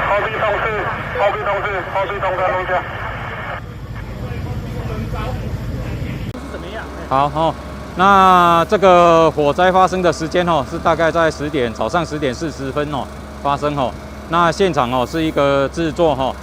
后续通知，后续通知录下。怎么样？好哦，那这个火灾发生的时间哦，是大概在早上10点40分哦发生哦。那现场哦是一个制作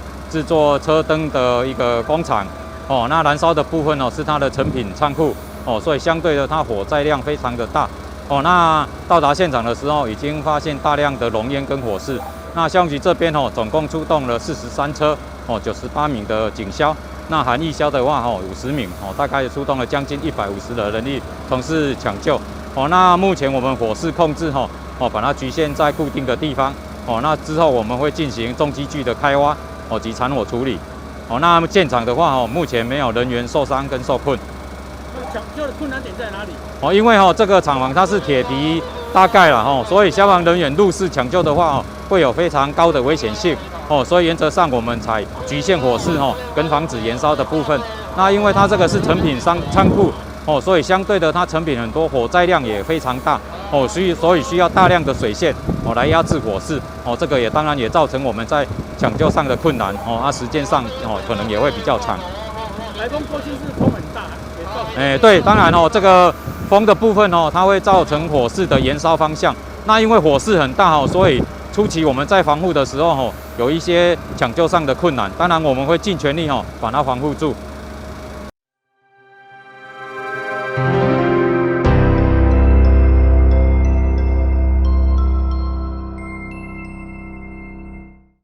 车灯的一个工厂哦。那燃烧的部分哦是它的成品仓库哦，所以相对的它火灾量非常的大哦。那到达现场的时候，已经发现大量的浓烟跟火势。那消防局这边哦，总共出动了43车哦，98名的警消。那含义消的话50名哦，大概出动了将近150的人力从事抢救哦。那目前我们火势控制把它局限在固定的地方哦。那之后我们会进行重机具的开挖哦及残火处理哦。那现场的话目前没有人员受伤跟受困。抢救的困难点在哪里？哦，因为这个厂房它是铁皮搭盖了所以消防人员入室抢救的话会有非常高的危险性哦，所以原则上我们才局限火势跟防止燃烧的部分。那因为它这个是成品仓库哦，所以相对的它成品很多，火灾量也非常大哦，所以需要大量的水线来压制火势哦。这个也当然也造成我们在抢救上的困难哦，时间上可能也会比较长。台风过去是风很大，也造成。对，当然这个风的部分它会造成火势的燃烧方向。那因为火势很大所以初期我们在防护的时候有一些抢救上的困难。当然我们会尽全力把它防护住